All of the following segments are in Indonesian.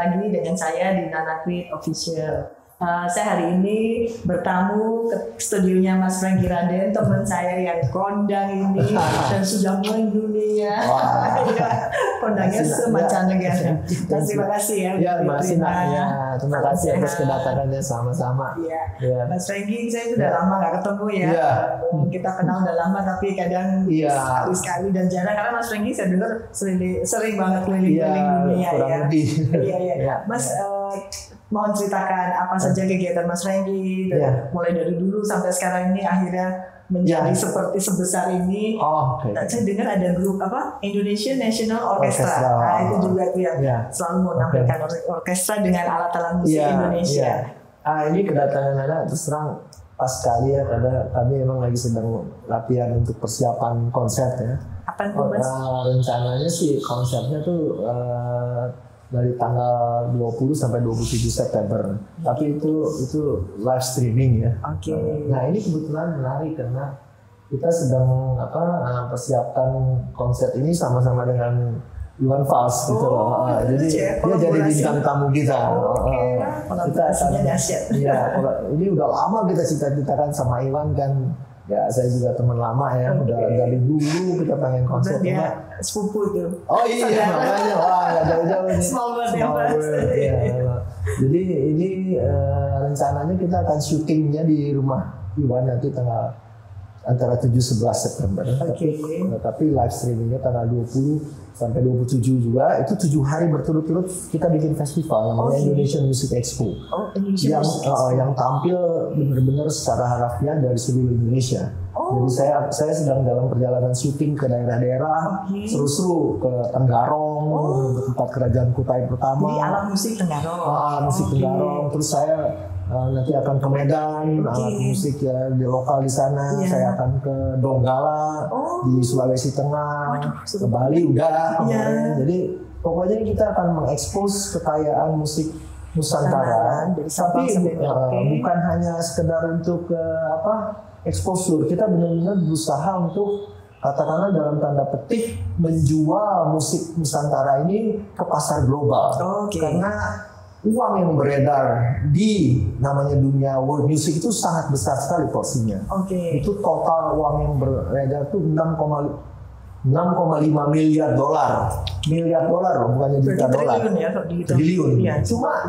lagi dengan saya di Nana Creed Official. Saya hari ini bertamu ke studionya Mas Franky Raden, teman saya yang kondang ini dan sudah mendunia. Ya, kondangnya semancanegara. Terima kasih ya. Ya, Mas Sina. Ya, terima kasih atas kedatangannya sama-sama. Iya. Ya. Mas Franky, saya sudah lama nggak ketemu ya. Ya. Kita kenal udah lama tapi kadang sekali-sekali dan jarang karena Mas Franky saya dengar sering banget keliling-keliling dunia ya. Iya. Mas mohon ceritakan apa saja kegiatan Mas Franky mulai dari dulu sampai sekarang ini akhirnya menjadi seperti sebesar ini. Saya dengar ada grup Indonesian National Orchestra. Nah, itu juga tuh yang selalu menampilkan orkestra dengan alat-alat musik Indonesia. Ini kedatangan Anda terus terang pas sekali ya karena kami memang lagi sedang latihan untuk persiapan konser ya. Apa itu Mas? Rencananya sih konsernya tuh dari tanggal 20 sampai 27 September. Tapi itu live streaming ya. Nah, ini kebetulan menarik karena kita sedang persiapkan konser ini sama-sama dengan Iwan Fals gitu loh. Jadi dia jadi bintang tamu kita. Kita ini udah lama kita cita-citakan sama Iwan kan. Ya, saya juga teman lama ya, udah dari dulu kita pengen konser. Dia sepupu tuh. Oh iya, makanya nggak jauh-jauh nih. Small world. Jadi ini rencananya kita akan syutingnya di rumah Iwan nanti tanggal antara 7-11 September. Tapi live streamingnya tanggal 20 sampai 27 juga. Itu 7 hari berturut-turut kita bikin festival namanya Indonesian Music Expo. Yang tampil benar-benar secara harafiah dari seluruh Indonesia. Jadi saya sedang dalam perjalanan syuting ke daerah-daerah seru-seru ke Tenggarong, ke tempat kerajaan Kutai pertama. Jadi alat musik Tenggarong. Musik Tenggarong. Terus saya nanti akan ke Medan, alat musik ya di lokal di sana. Saya akan ke Donggala di Sulawesi Tengah, ke Bali udah. Jadi pokoknya kita akan mengekspos kekayaan musik Nusantara. Tapi bukan hanya sekedar untuk exposure, kita benar-benar berusaha untuk katakanlah dalam tanda petik menjual musik Nusantara ini ke pasar global. Karena uang yang beredar di namanya dunia world music itu sangat besar sekali porsinya. Itu total uang yang beredar itu 6,5 miliar dolar. Miliar dolar loh, bukannya juta dolar. Triliun. Cuma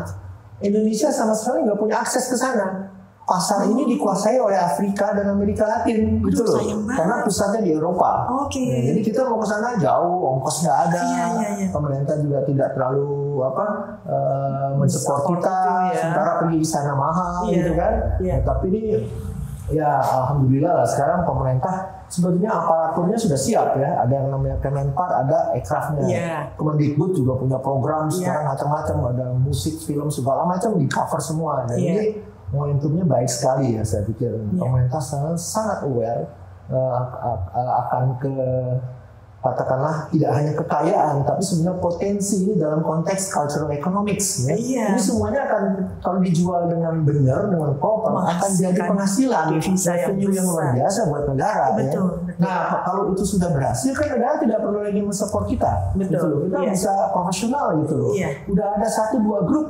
Indonesia sama sekali nggak punya akses ke sana. Pasar ini dikuasai oleh Afrika dan Amerika Latin gitu loh, karena pusatnya di Eropa. Jadi kita mau ke sana jauh, ongkos nggak ada. Pemerintah juga tidak terlalu mensupport kita, sementara pergi di sana mahal gitu kan. Tapi ini ya alhamdulillah lah sekarang pemerintah sebetulnya aparaturnya sudah siap ya. Ada yang namanya Kemenpar, ada Ekrafnya. Kemendikbud juga punya program sekarang macam-macam, ada musik, film segala macam di cover semua. Dan ini momentumnya baik sekali ya, saya pikir pemerintah sangat aware akan katakanlah tidak hanya kekayaan tapi sebenarnya potensi ini dalam konteks cultural economics ya. Ini semuanya akan kalau dijual dengan benar, dengan proper akan jadi penghasilan revenue yang luar biasa buat negara ya. Nah, kalau itu sudah berhasil kan negara tidak perlu lagi mensupport kita. Kita bisa profesional gitu loh. Udah ada 1-2 grup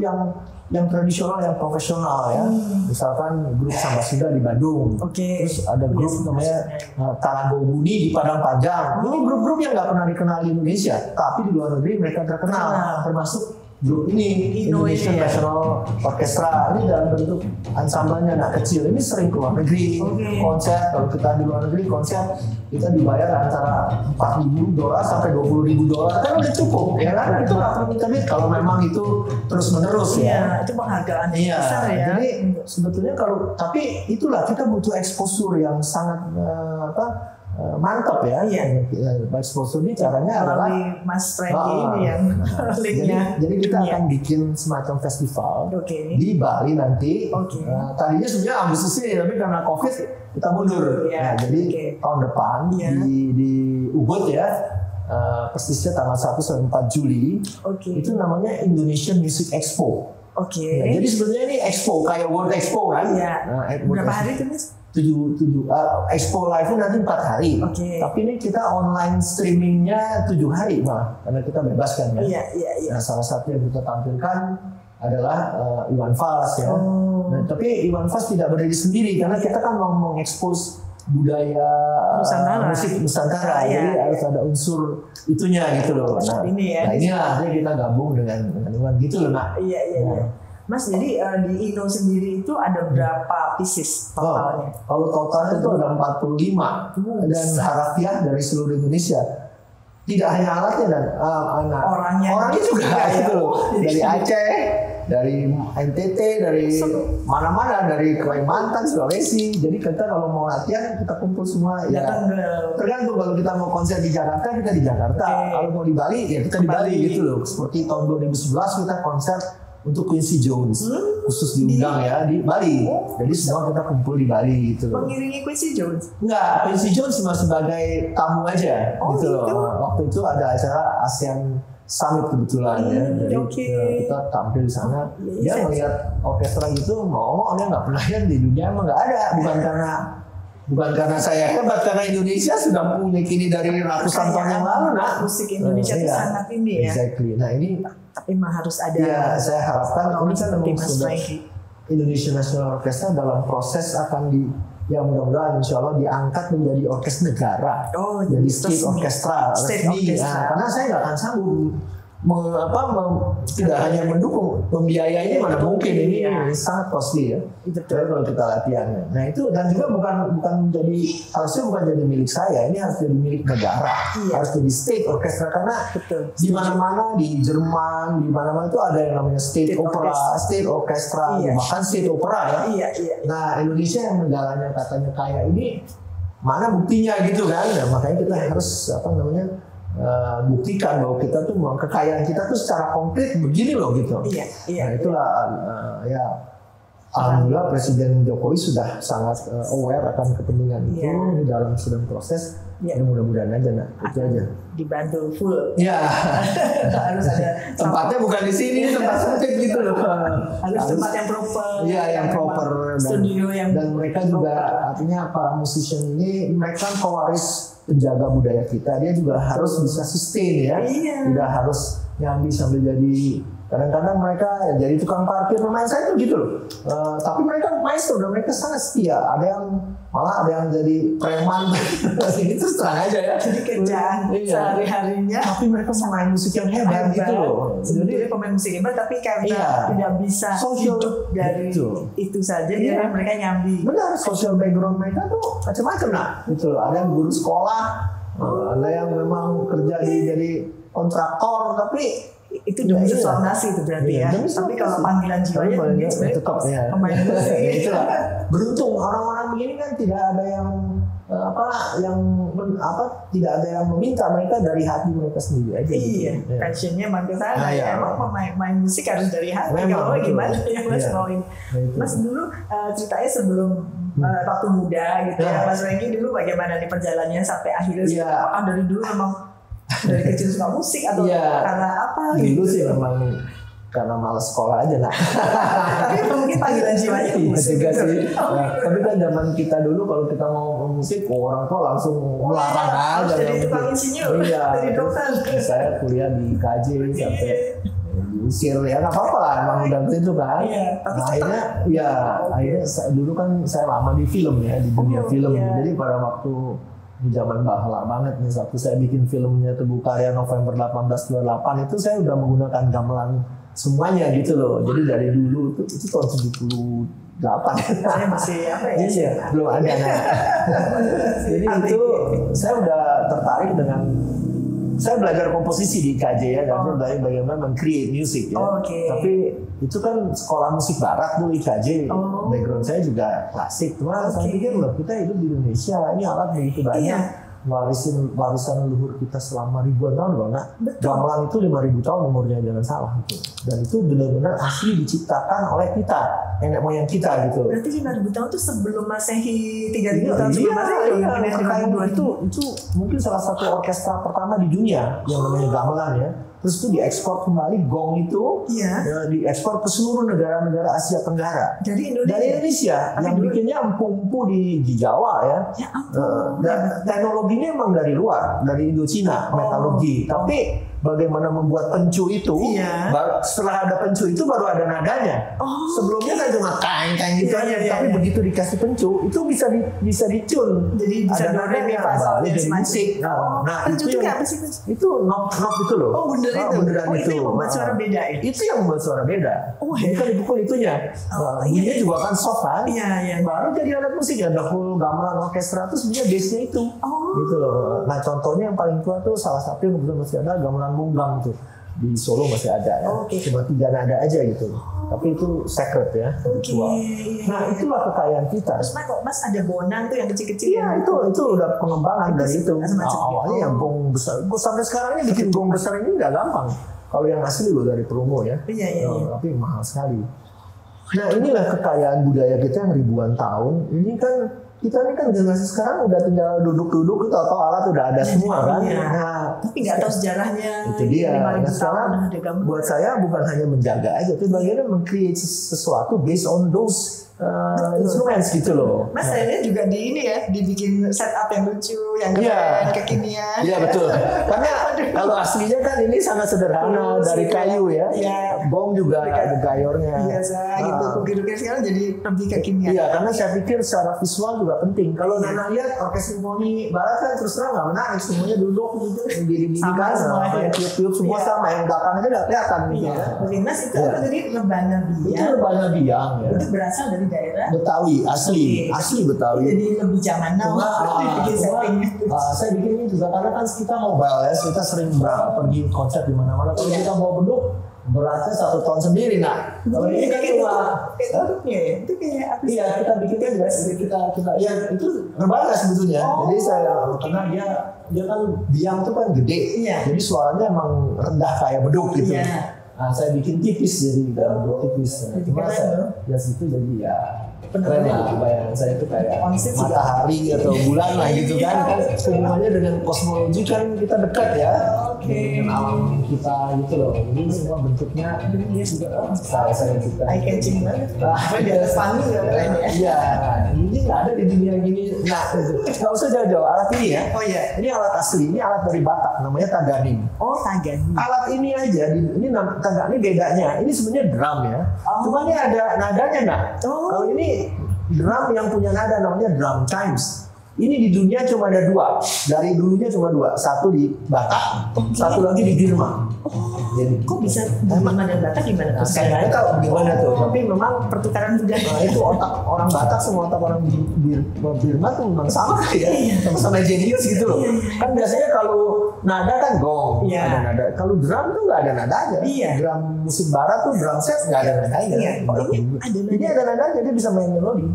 yang tradisional, yang profesional ya. Misalkan grup Sambasuda di Bandung. Terus ada grup namanya Tanago Buni di Padang Panjang. Ini grup-grup yang nggak pernah dikenal di Indonesia, tapi di luar negeri mereka terkenal. Termasuk grup ini Indonesian National Orchestra. Ini dalam bentuk ansamblenya anak kecil. Ini sering keluar negeri konser. Kalau kita di luar negeri konser kita dibayar antara $4.000 sampai $20.000 kan udah cukup ya kan. Itu nggak perlu minta duit kalau memang itu terus menerus ya. Itu penghargaan besar ya. Jadi sebetulnya kalau tapi itulah kita butuh exposure yang sangat mantap ya. Exposure ini caranya adalah Mas Franky ini yang linknya. Jadi kita akan bikin semacam festival di Bali nanti. Tadinya sebenarnya Agustus ini, tapi karena COVID kita mundur. Jadi tahun depan di Ubud ya. Persisnya tanggal 1 sampai 4 Juli. Itu namanya Indonesian Music Expo. Jadi sebenarnya ini expo kayak World Expo kan. Berapa hari itu Mas? Expo Live nanti 4 hari. Tapi ini kita online streamingnya 7 hari malah, karena kita bebas kan ya. Nah, salah satu yang kita tampilkan adalah Iwan Fals ya. Nah, tapi Iwan Fals tidak berdiri sendiri karena kita kan mau mengekspos budaya musik Nusantara, jadi harus ada unsur itunya gitu loh. Nah, inilah kita gabung dengan Iwan gitu loh, Nak. Mas, jadi di Ino sendiri itu ada berapa pieces totalnya? Kalau totalnya itu ada 45 dan harafiah dari seluruh Indonesia. Tidak hanya alatnya dan orangnya juga gitu. Dari Aceh, dari NTT, dari mana-mana, dari Kalimantan, Sulawesi. Jadi kita kalau mau latihan kita kumpul semua. Ya tergantung, kalau kita mau konser di Jakarta kita di Jakarta. Kalau mau di Bali ya kita di Bali gitu loh. Seperti tahun 2011 kita konser untuk Quincy Jones khusus diundang ya di Bali. Jadi semua kita kumpul di Bali gitu loh. Mengiringi Quincy Jones? Enggak, Quincy Jones cuma sebagai tamu aja gitu loh. Waktu itu ada acara ASEAN Summit kebetulan ya. Jadi kita tampil di sana. Dia melihat orkestra gitu, mau dia nggak pernah lihat di dunia, emang nggak ada. Bukan karena saya hebat, karena Indonesia sudah punya kini dari ratusan tahun yang lalu. Nah, musik Indonesia itu sangat ini ya. Exactly. Nah ini tapi mah harus ada. Ya, saya harapkan ini kan memang sudah Indonesia National Orchestra dalam proses akan yang mudah-mudahan insya Allah diangkat menjadi orkes negara. Jadi state orkestra resmi. Nah, karena saya nggak akan sanggup tidak hanya mendukung, membiayainya mana mungkin, ini sangat costly ya. Kalau kita latihan. Nah itu, dan juga harusnya bukan jadi milik saya, ini harus jadi milik negara, harus jadi state orkestra, karena di mana-mana di Jerman, di mana-mana itu ada yang namanya state opera, state orkestra, bahkan state opera ya. Nah Indonesia yang negaranya katanya kaya ini, mana buktinya gitu kan? Nah, makanya kita harus buktikan bahwa kita tuh kekayaan kita tuh secara konkret begini loh gitu. Nah itulah alhamdulillah Presiden Jokowi sudah sangat aware akan kepentingan itu di dalam sedang proses. Mudah-mudahan aja, Nak. Itu aja. Dibantu full. Ya. Harus ada tempatnya bukan di sini, tempat sempit gitu loh. Harus tempat yang proper. Iya, yang proper. Studio dan mereka juga artinya para musician ini mereka pewaris penjaga budaya kita, dia juga harus bisa sustain ya, tidak harus nyambi sambil jadi, kadang-kadang mereka jadi tukang parkir, pemain saya itu gitu loh, tapi mereka maestro dan mereka sangat setia, malah ada yang jadi preman, itu terang aja ya, jadi kerjaan sehari-harinya, tapi mereka pemain musik yang hebat gitu loh, jadi pemain musik hebat, tapi karena tidak bisa hidup dari itu saja, jadi mereka nyambi. Benar, social background mereka tuh macam-macam lah, gitu loh. Ada yang guru sekolah, ada yang memang kerja jadi kontraktor, tapi itu demi sesuatu nasi itu berarti ya. Tapi kalau panggilan jiwanya mungkin sebenarnya pemain musik. Itulah. Beruntung orang-orang begini kan tidak ada yang tidak ada yang meminta, mereka dari hati mereka sendiri aja. Iya, passionnya makin sana. Emang main musik harus dari hati. Kalau gimana ya Mas Roy? Mas dulu ceritanya sebelum waktu muda gitu ya, Mas Renggi dulu bagaimana nih perjalanannya sampai akhirnya? Apakah dari dulu memang dari kecil suka musik atau karena apa? Dulu sih memang karena malas sekolah aja lah. Tapi mungkin panggilan jiwanya musik juga sih. Tapi kan zaman kita dulu kalau kita mau musik, orang tua langsung melarang aja. Jadi tukang insinyur, jadi dokter. Saya kuliah di KJ sampai diusir ya, nggak apa-apa lah, emang udah itu kan. Nah, akhirnya dulu kan saya lama di film ya, di dunia film. Jadi pada waktu di zaman bahla banget nih, waktu saya bikin filmnya Teguh Karya November 1828 itu saya udah menggunakan gamelan semuanya gitu loh. Jadi dari dulu itu tahun 78. Saya masih belum ada. Jadi itu saya udah tertarik dengan, saya belajar komposisi di KJ ya, dan belajar bagaimana meng-create music ya. Tapi itu kan sekolah musik barat tuh IKJ. Background saya juga klasik. Cuma saya pikir loh, kita hidup di Indonesia, ini alat begitu banyak. Warisan leluhur kita selama ribuan tahun loh, Nak. Gamelan itu 5.000 tahun umurnya, jangan salah gitu. Dan itu benar-benar asli diciptakan oleh kita, nenek moyang kita gitu. Berarti 5.000 tahun itu sebelum Masehi, 3.000 tahun sebelum Masehi. Itu mungkin salah satu orkestra pertama di dunia yang namanya gamelan ya. terus itu diekspor kembali. Gong itu diekspor ke seluruh negara-negara Asia Tenggara. Dari Indonesia. Yang bikinnya empu-empu di Jawa ya. Teknologinya emang dari luar, dari Indochina, metalurgi. Tapi bagaimana membuat pencu itu, setelah ada pencu itu baru ada nadanya. Sebelumnya kan cuma kain gitu aja, tapi begitu dikasih pencu itu bisa dicun. Jadi bisa ada nadanya, jadi musik. Nah pencu itu apa sih? Itu knob itu loh. Bunderan itu. Itu yang membuat suara beda ya? Itu yang membuat suara beda. Jadi kan dipukul itunya. Bunyinya juga kan soft kan. Baru jadi alat musik, ada full gamelan orkestra, terus dia bassnya itu. Gitu loh. Nah contohnya yang paling tua tuh salah satu yang kebetulan masih ada gamelan Munggang tuh di Solo masih ada ya. Cuma 3 nada aja gitu. Tapi itu sacred ya. Nah itulah kekayaan kita. Terus Mas ada bonang tuh yang kecil-kecil. Iya itu udah pengembangan dari itu. Awalnya yang gong besar. Sampai sekarang ini bikin gong besar ini nggak gampang. Kalau yang asli loh dari Promo ya. Tapi mahal sekali. Nah inilah kekayaan budaya kita yang ribuan tahun. Ini kan kita ini kan generasi sekarang udah tinggal duduk-duduk, atau alat udah ada semua kan. Nah, tapi nggak tahu sejarahnya. Itu dia. Nah, sekarang buat saya bukan hanya menjaga aja, tapi bagaimana meng-create sesuatu based on those instruments gitu loh. Mas saya lihat juga di ini ya, dibikin setup yang lucu, yang keren, kekinian. Iya betul. Karena kalau aslinya kan ini sangat sederhana dari kayu ya. Bong juga ada gayornya. Biasa gitu. Kukir-kukir sekarang jadi lebih kekinian. Iya, karena saya pikir secara visual juga penting. Kalau Nana lihat orkes simfoni barat kan terus terang nggak menarik, semuanya duduk gitu, diri-diri kan, tiup-tiup semua sama, yang belakangnya nggak kelihatan gitu. Mas itu apa tadi rebana biang? Itu rebana biang ya. Itu berasal dari daerah Betawi, asli Betawi. Jadi lebih zaman now. Saya bikin ini juga karena kan kita mobile ya, kita sering pergi konser di mana-mana. Kalau kita mau beduk beratnya 1 ton sendiri. Nah, kalau ini kan cuma itu kayak apa sih? Iya, kita bikinnya juga kita ya itu rebana sebetulnya. Jadi saya karena dia kan biang itu kan gede. Jadi suaranya emang rendah kayak beduk gitu. Nah, saya bikin tipis jadi beduk tipis. Cuma saya situ jadi ya keren lah, bayangan saya itu kayak matahari atau bulan lah gitu kan hubungannya dengan kosmologi kan kita dekat ya dengan alam kita gitu loh. Ini semua bentuknya saya suka eye catching banget. Di atas panggung nggak keren ya? Iya, ini nggak ada di dunia gini. Nah, nggak usah jauh-jauh alat ini ya. Ini alat asli, ini alat dari Batak, namanya taganing. Taganing. Alat ini aja, ini taganing bedanya. Ini sebenarnya drum ya. Cuma ini ada nadanya nggak? Kalau ini drum yang punya nada namanya drum chimes. Ini di dunia cuma ada 2. Dari dulunya cuma 2. Satu di Batak, satu lagi di Birma. Jadi kok bisa Birma dan Batak gimana? Saya nggak tahu gimana tuh. Tapi memang pertukaran budaya. Itu otak orang Batak sama otak orang Birma tuh memang sama ya. Sama-sama jenius gitu loh. Kan biasanya kalau nada kan gong, ada nada. Kalau drum tuh nggak ada nadanya. Drum musik barat tuh drum set nggak ada nadanya. Ini ada nadanya, dia bisa main melodi.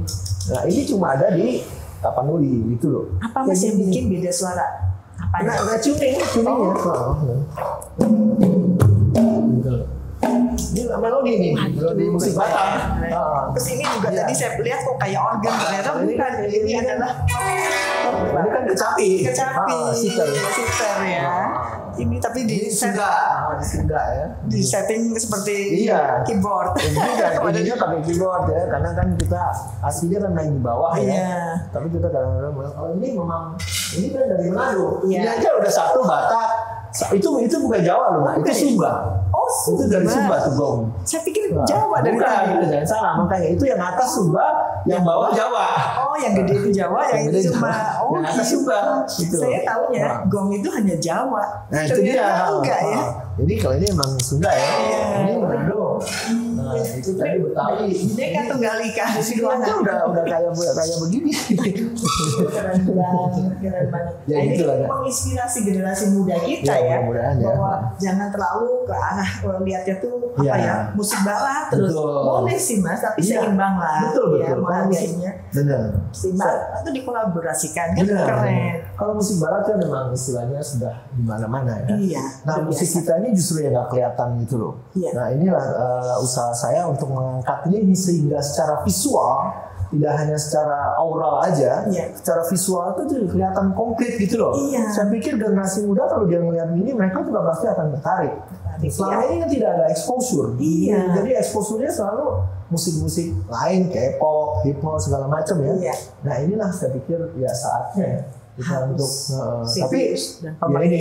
Nah ini cuma ada di Tapanuli gitu loh. Apa Mas yang bikin beda suara? Nah, tuningnya. Ini melodi nih, melodi musik Batak. Terus ini juga tadi saya lihat kok kayak organ, ternyata bukan. Ini adalah ini kan kecapi, sitar ya. Ini tapi di setting seperti keyboard. Ini pakai keyboard ya, karena kan kita aslinya kan main di bawah ya. Tapi kita kadang-kadang kalau ini memang ini kan dari Manado. Ini aja udah 1 Batak. Itu bukan Jawa loh, itu Sumba. Itu dari Sumba tuh gong. Saya pikir Jawa dari tadi. Jangan salah, makanya itu yang atas Sumba, yang bawah Jawa. Yang gede itu Jawa, yang itu Sumba. Yang atas Sumba. Saya tahunya gong itu hanya Jawa. Nah itu dia. Enggak ya. Jadi kalau ini emang Sunda ya. Ini Manado. Nah itu tadi Betawi. Ini kan Tunggal Ika. Itu udah kayak begini. Keren banget. Ya ini gitu lah. Menginspirasi generasi muda kita ya. Bahwa jangan terlalu ke arah lihatnya tuh musik barat terus. Boleh sih Mas, tapi seimbang lah. Betul. Harganya. Benar. Seimbang itu dikolaborasikan kan keren. Kalau musik barat kan memang istilahnya sudah di mana-mana ya. Nah musik kita ini justru yang nggak kelihatan gitu loh. Nah inilah usaha saya untuk mengangkat ini sehingga secara visual tidak hanya secara aural aja, secara visual itu juga kelihatan konkret gitu loh. Saya pikir generasi muda kalau dia melihat ini, mereka juga pasti akan tertarik. Selama ini kan tidak ada exposure, jadi exposure-nya selalu musik-musik lain, K-pop, hip-hop segala macam ya. Nah inilah saya pikir ya saatnya kita untuk, tapi ya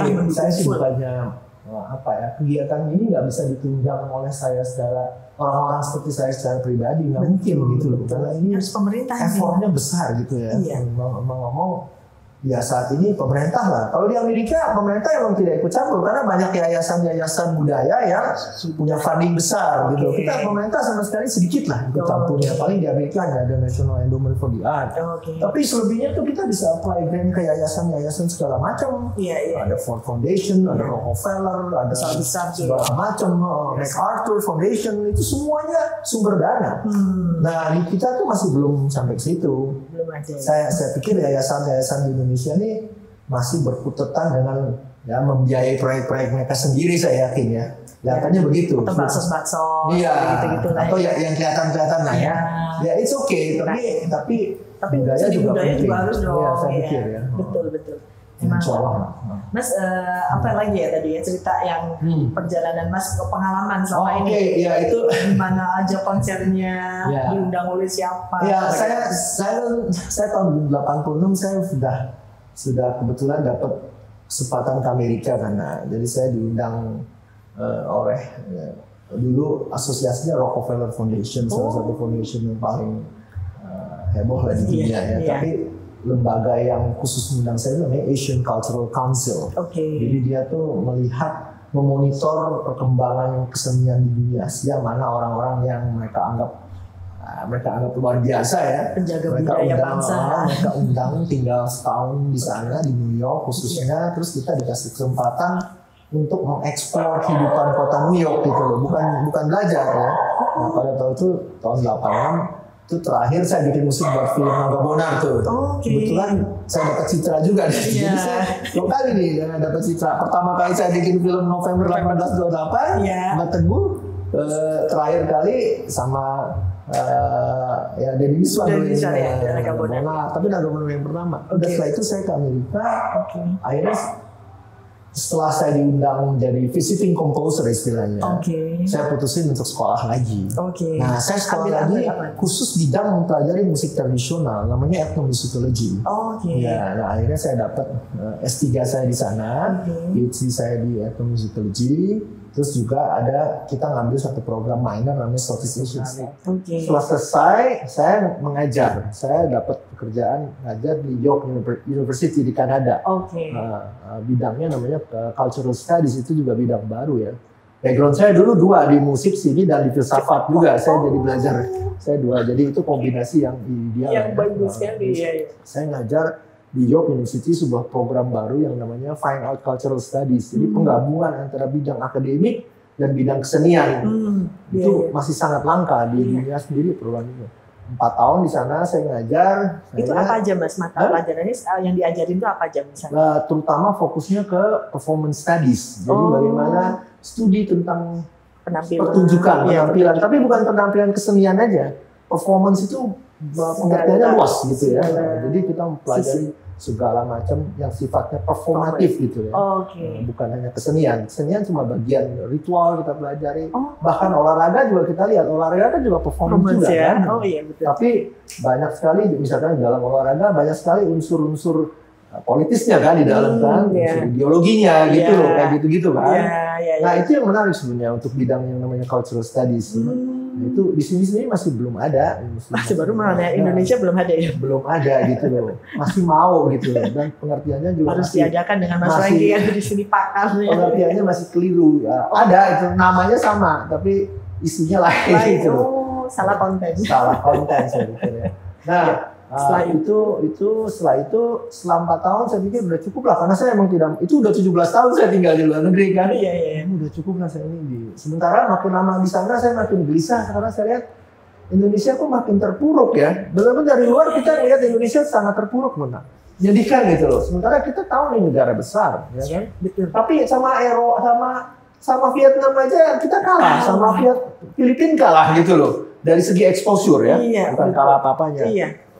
ini saya sih bukannya apa ya, kegiatan ini nggak bisa ditunjang oleh saya secara orang-orang seperti saya secara pribadi, nggak mungkin gitu loh, karena ini effortnya besar gitu ya. Ngomong ya saat ini pemerintah lah. Kalau di Amerika pemerintah emang tidak ikut campur karena banyak yayasan-yayasan budaya yang punya funding besar gitu. Kita pemerintah sama sekali sedikit lah ikut campurnya. Paling di Amerika hanya ada National Endowment for the Arts. Tapi selebihnya tuh kita bisa apply grant ke yayasan-yayasan segala macam. Ada Ford Foundation, ada Rockefeller, ada segala macam, MacArthur Foundation, itu semuanya sumber dana. Nah di kita tuh masih belum sampai ke situ. Saya pikir yayasan-yayasan di Indonesia ini masih berkutetan dengan ya membiayai proyek-proyek mereka sendiri, saya yakin ya. Kelihatannya begitu. Atau bakso-bakso. Gitu-gitu lah. Atau yang kelihatan-kelihatan lah ya. Ya it's okay, tapi budaya juga harus dong. Ya, saya pikir ya. Betul. Emang, Mas, apa lagi ya tadi ya cerita yang perjalanan Mas ke pengalaman selama ini? Ya itu di mana aja konsernya, diundang oleh siapa? Ya, saya tahun 86 saya sudah kebetulan dapat kesempatan ke Amerika karena jadi saya diundang oleh dulu asosiasinya Rockefeller Foundation, salah satu foundation yang paling heboh lah di dunia ya. Tapi lembaga yang khusus mengundang saya itu namanya Asian Cultural Council. Jadi dia tuh melihat, memonitor perkembangan kesenian di dunia Asia, mana orang-orang yang mereka anggap luar biasa ya. Penjaga budaya bangsa. Mereka undang tinggal setahun di sana di New York khususnya, terus kita dikasih kesempatan untuk mengeksplor kehidupan kota New York gitu loh, bukan belajar ya. Nah pada tahun itu tahun 86 itu terakhir saya bikin musik buat film Naga Bonar tuh. Kebetulan saya dapat citra juga. Jadi saya 2 kali nih dapat citra. Pertama kali saya bikin film November 1828 sama Teguh. Terakhir kali sama ya Deddy Miswan Naga Bonar. Tapi Naga Bonar yang pertama. Udah setelah itu saya ke Amerika. Akhirnya setelah saya diundang jadi visiting composer istilahnya, saya putusin untuk sekolah lagi. Nah, saya sekolah lagi khusus bidang mempelajari musik tradisional, namanya ethnomusicology. Ya, nah akhirnya saya dapat S3 saya di sana, PhD saya di ethnomusicology. Terus juga kita ngambil satu program minor namanya Southeast Asian Studies. Setelah selesai, saya mengajar. Saya dapat pekerjaan ngajar di York University di Kanada. Bidangnya namanya Cultural Studies, itu juga bidang baru ya. Background saya dulu 2 di musik sini dan di filsafat juga. Saya jadi belajar. Saya 2. Jadi itu kombinasi yang ideal. Yang bagus sekali. Saya ngajar di York University sebuah program baru yang namanya Fine Art Cultural Studies. Jadi penggabungan antara bidang akademik dan bidang kesenian. Itu masih sangat langka di dunia sendiri program itu. 4 tahun di sana saya ngajar. Itu apa aja Mas mata pelajarannya yang diajarin itu apa aja misalnya? Terutama fokusnya ke performance studies. Jadi bagaimana studi tentang pertunjukan, penampilan. Tapi bukan penampilan kesenian aja. Performance itu pengertiannya luas gitu ya. Jadi kita mempelajari segala macam yang sifatnya performatif gitu ya. Bukan hanya kesenian. Kesenian cuma bagian ritual kita pelajari. Bahkan olahraga juga kita lihat. Olahraga kan juga performance juga kan. Betul. Tapi banyak sekali misalkan dalam olahraga banyak sekali unsur-unsur politisnya kan di dalam kan. Unsur ideologinya gitu loh. Kayak gitu-gitu kan. Nah itu yang menarik sebenarnya untuk bidang yang namanya cultural studies. Nah, itu di sini masih belum ada. Masih baru Indonesia belum ada ya? Belum ada gitu loh. Masih mau gitu loh. Dan pengertiannya juga harus diajarkan dengan Mas Renggi yang di sini pakarnya. Pengertiannya masih keliru. Ya, ada itu namanya sama tapi isinya lain gitu. Salah konten. Salah konten saya pikir ya. Nah, setelah itu selama 4 tahun saya pikir udah cukup lah karena saya emang itu udah 17 tahun saya tinggal di luar negeri kan. Udah cukup lah saya ini. Sementara makin lama di sana saya makin gelisah karena saya lihat Indonesia kok makin terpuruk ya. Benar-benar dari luar kita lihat Indonesia sangat terpuruk benar. Jadikan gitu loh. Sementara kita tahu nih negara besar, ya kan. Tapi sama sama Vietnam aja kita kalah, sama Filipina kalah gitu loh. Dari segi exposure ya, bukan kalah apa-apanya.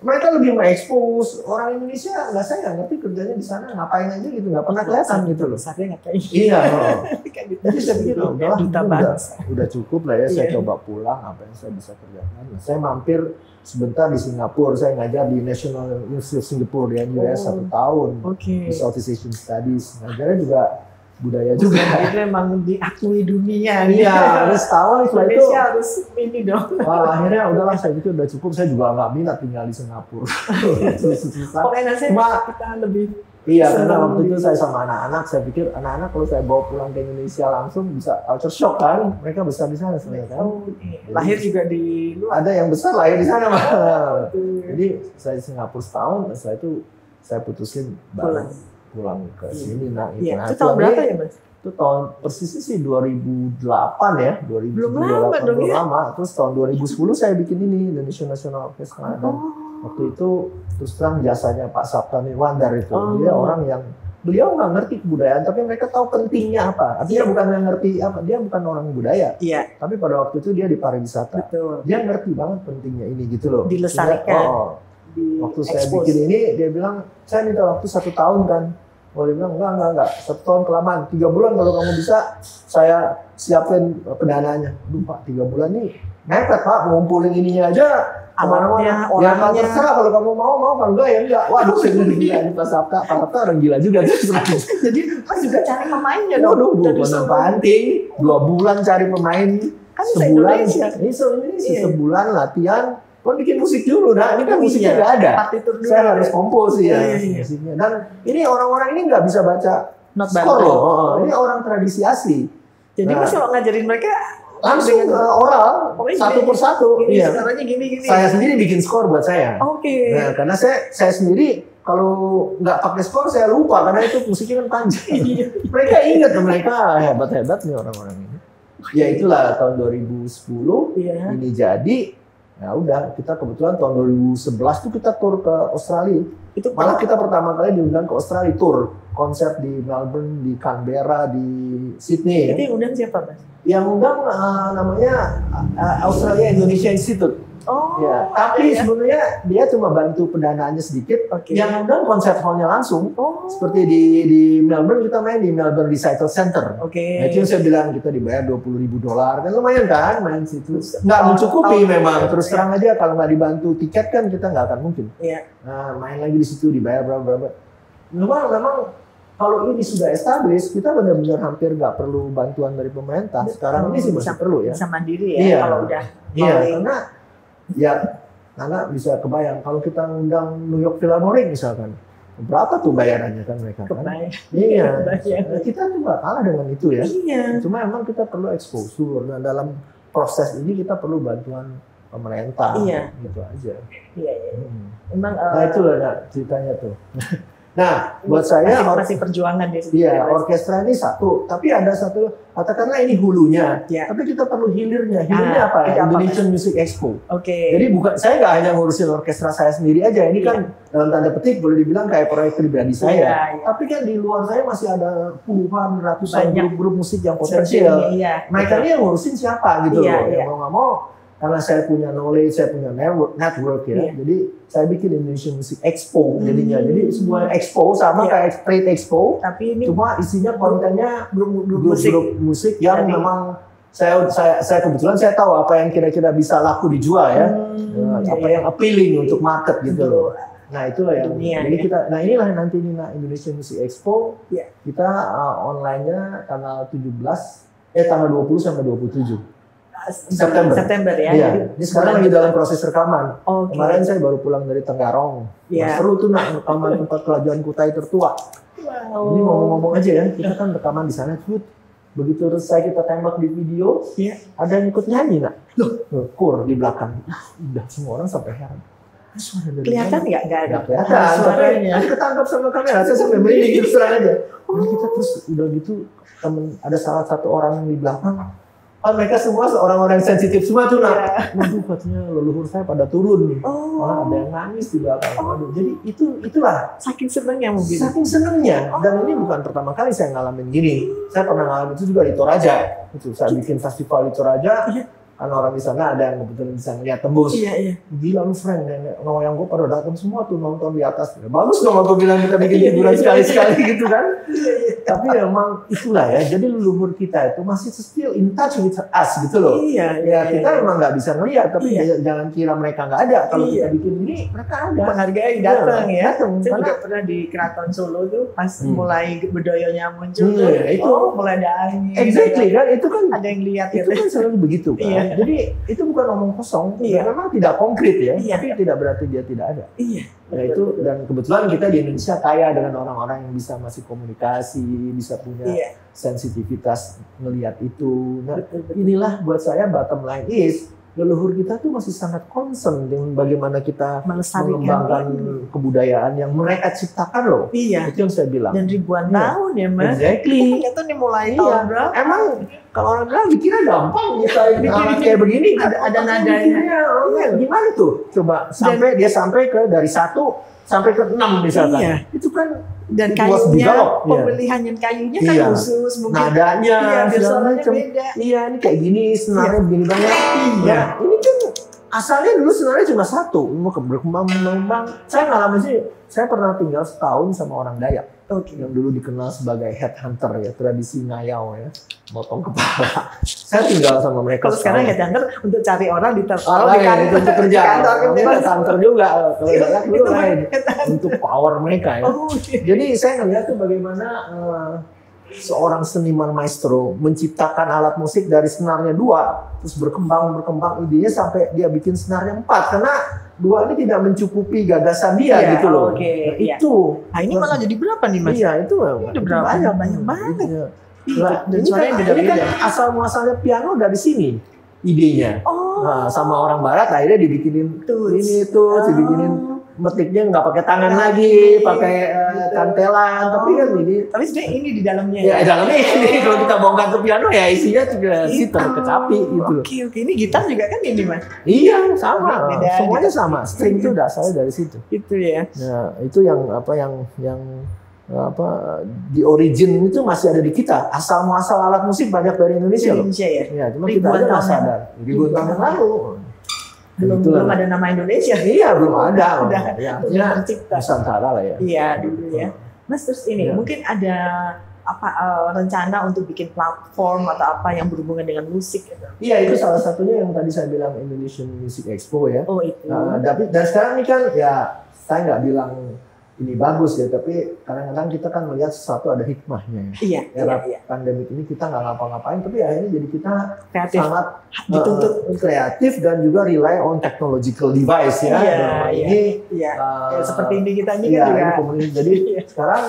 Mereka lebih mengekspos, orang Indonesia nggak, saya nggak ngerti kerjanya di sana ngapain aja gitu, nggak pernah kelihatan gitu loh. Saya ngapain? Iya. Jadi saya pikir udah cukup lah ya, saya coba pulang apa yang saya bisa kerjakan. Saya mampir sebentar di Singapura, saya ngajar di National University of Singapore di US 1 tahun di Southeast Asian Studies. Ngajarnya juga budaya juga. Itu memang diakui dunia. Iya, harus tahu setelah itu. Indonesia harus ini dong. Akhirnya udahlah, saya pikir udah cukup. Saya juga nggak minat tinggal di Singapura. Pokoknya kita lebih. Iya, karena waktu itu saya sama anak-anak, saya pikir anak-anak kalau saya bawa pulang ke Indonesia langsung bisa culture shock kan. Mereka besar di sana sebenarnya kan. Lahir juga di luar. Ada yang besar lahir di sana mah. Jadi saya di Singapura setahun, setelah itu saya putusin pulang ke sini. Nah, itu tahun berapa ya, Mas? Itu tahun persisnya sih 2008 ya, 2008 belum lama. Terus tahun 2010 saya bikin ini Indonesia National Orchestra. Waktu itu terus terang jasanya Pak Sabta Nirwandar itu, dia orang yang beliau nggak ngerti kebudayaan, tapi mereka tahu pentingnya apa. Artinya bukan yang ngerti apa, dia bukan orang budaya. Tapi pada waktu itu dia di pariwisata. Dia ngerti banget pentingnya ini gitu loh. Dilestarikan. Waktu saya bikin ini, dia bilang, saya minta waktu 1 tahun kan. Dia bilang, enggak, 1 tahun kelamaan, 3 bulan kalau kamu bisa, saya siapin pendananya. Aduh Pak, 3 bulan nih, mepet Pak, ngumpulin ininya aja, kemana-mana. Ya kalau terserah, kalau kamu mau, kalau enggak ya enggak. Waduh, saya gila nih Pak Sabta orang gila juga. Jadi Mas juga cari pemainnya dong. Waduh, bukan penting, 2 bulan cari pemain, sebulan, ini sebulan latihan. Kau bikin musik dulu, ini kan musiknya nggak ada. Saya harus kompos musiknya. Dan ini orang-orang ini nggak bisa baca skor loh. Ini orang tradisi asli. Jadi Mas kalau ngajarin mereka langsung oral, satu persatu. Caranya gini. Saya sendiri bikin skor buat saya. Nah, karena saya sendiri kalau nggak pakai skor saya lupa karena itu musiknya kan panjang. Mereka ingat, mereka hebat-hebat nih orang-orang ini. Ya itulah tahun 2010 ini jadi. Ya udah, kita kebetulan tahun 2011 tuh kita tur ke Australia. Malah kita pertama kali diundang ke Australia, tur konser di Melbourne, di Canberra, di Sydney. Itu yang undang siapa, Mas? Yang undang namanya Australia Indonesia Institute. Tapi sebenarnya dia cuma bantu pendanaannya sedikit. Yang undang konsert hall-nya langsung. Seperti di Melbourne, kita main di Melbourne Recital Center. Nah, itu yang saya bilang, kita dibayar $20,000. Kan lumayan kan main situ. Nggak mencukupi memang. Terus terang aja kalau nggak dibantu tiket kan kita nggak akan mungkin. Nah, main lagi di situ dibayar berapa. Memang kalau ini sudah established, kita benar-benar hampir nggak perlu bantuan dari pemerintah. Sekarang ini sih masih perlu ya. Bisa mandiri ya kalau udah. Karena bisa kebayang kalau kita undang New York Philharmonic misalkan, berapa tuh bayarannya kan mereka kan? Kita juga kalah dengan itu ya. Cuma emang kita perlu exposure. Nah, dalam proses ini kita perlu bantuan pemerintah. Gitu aja. Emang. Nah itulah ceritanya tuh. Nah, buat saya masih perjuangan di situ. Orkestra ini satu, tapi ada satu, katakanlah ini hulunya, tapi kita perlu hilirnya. Hilirnya apa? Indonesian Music Expo. Jadi saya nggak hanya ngurusin orkestra saya sendiri aja. Ini kan dalam tanda petik boleh dibilang kayak proyek pribadi saya. Tapi kan di luar saya masih ada puluhan, ratusan grup-grup musik yang potensial. Mereka ini yang ngurusin siapa gitu loh. Yang mau nggak mau. Karena saya punya knowledge, saya punya network ya. Jadi saya bikin Indonesian Music Expo jadinya. Jadi sebuah expo sama kayak trade expo, tapi ini cuma isinya kontennya grup musik yang memang saya kebetulan saya tahu apa yang kira-kira bisa laku dijual ya. Apa yang appealing untuk market gitu loh. Nah itulah yang jadi kita. Nah inilah nanti Indonesian Music Expo. Kita online-nya tanggal 20 sampai 27. September ya. Ini sekarang lagi dalam proses rekaman. Kemarin saya baru pulang dari Tenggarong. Seru tuh rekaman tempat kelajuan Kutai tertua. Ini ngomong-ngomong aja ya, kita kan rekaman di sana. Begitu selesai kita tembak di video, ada yang ikut nyanyi kur di belakang. Udah semua orang sampai heran. Kelihatan nggak? Nggak ada. Kelihatan. Suaranya. Ketangkap sama kamera. Saya sampai merinding gitu serang aja. Kita terus udah gitu ada salah satu orang di belakang. Kan mereka semua orang-orang sensitif semua tuh nak. Waduh katanya leluhur saya pada turun. Wah, ada yang nangis di belakang. Waduh, jadi itulah. Saking senengnya mungkin. Saking senengnya. Dan ini bukan pertama kali saya ngalamin gini. Saya pernah ngalamin itu juga di Toraja. Itu saya bikin festival di Toraja. Karena orang di sana ada yang kebetulan bisa ngeliat tembus. Gila lu friend, yang gue pada datang semua tuh nonton di atas. Bagus dong aku bilang kita bikin hiburan sekali-sekali gitu kan. Tapi memang itulah ya. Jadi leluhur kita itu masih still in touch with us gitu loh. Ya kita memang nggak bisa ngeliat, tapi jangan kira mereka nggak ada. Kalau kita bikin ini, mereka ada. Menghargai datang ya. Saya juga pernah di Keraton Solo tuh pas mulai bedoyonya muncul tuh. Itu mulai ada angin. Exactly kan, itu kan ada yang lihat itu kan selalu begitu kan. Jadi itu bukan omong kosong, memang tidak konkret ya, tapi tidak berarti dia tidak ada. Ya itu, dan kebetulan kita di Indonesia kaya dengan orang-orang yang bisa masih komunikasi, bisa punya sensitivitas melihat itu. Nah, inilah buat saya bottom line is leluhur kita tuh masih sangat concern dengan bagaimana kita mengembangkan kebudayaan yang mereka ciptakan loh. Itu yang saya bilang. Dan ribuan tahun ya Mas. Exactly. Itu nih mulai tahun berapa? Emang kalau orang bilang dikira gampang kita kayak begini ada nadanya. Gimana tuh? Coba sampai ke dari 1 sampai ke 6 misalkan. Itu kan dan kayunya, pemilihan kayunya kan khusus, mungkin nadanya, suaranya beda. Ini kayak gini, senarnya begini banyak. Ini kan asalnya dulu senarnya cuma 1, mau berkembang. Saya ngalamin sih, saya pernah tinggal setahun sama orang Dayak. Yang dulu dikenal sebagai headhunter ya, tradisi ngayau ya, motong kepala. Saya tinggal sama mereka. Kalau sekarang headhunter untuk cari orang di kantor, untuk kerja. Kantor juga. Kalau Dayak dulu lain, untuk power mereka ya. Jadi saya ngeliat tuh bagaimana seorang seniman maestro menciptakan alat musik dari senarnya 2, terus berkembang idenya sampai dia bikin senarnya 4, karena 2 ini tidak mencukupi gagasan dia gitu loh. Itu. Nah ini malah jadi berapa nih Mas? Itu banyak banget. Dan suaranya beda-beda. Kan asal muasalnya piano dari sini idenya. Nah, sama orang barat akhirnya dibikinin dibikinin metiknya nggak pakai tangan lagi, pakai kantelan, tapi kan tapi sebenarnya ini di dalamnya dalamnya ini kalau kita bongkar ke piano ya isinya juga sitar kecapi gitu. Oke, ini gitar juga kan ini Mas? Iya, sama. Semuanya sama. String itu asalnya dari situ. Itu ya. Nah, itu yang di origin itu masih ada di kita. Asal muasal alat musik banyak dari Indonesia loh. Ya, cuma kita aja nggak sadar. Ribuan tahun lalu. Belum ada nama Indonesia. Belum ada. Udah tercipta. Nusantara lah ya. Iya dulu ya. Mas terus ini mungkin ada rencana untuk bikin platform atau apa yang berhubungan dengan musik gitu? Iya, itu salah satunya yang tadi saya bilang Indonesian Music Expo ya. Itu. Dan sekarang ini kan ya saya nggak bilang ini bagus ya, tapi kadang-kadang kita kan melihat sesuatu ada hikmahnya. Era pandemik ini kita nggak ngapa-ngapain, tapi akhirnya jadi kita sangat dituntut kreatif dan juga rely on technological device ya. Seperti ini kita ini kan juga. Jadi sekarang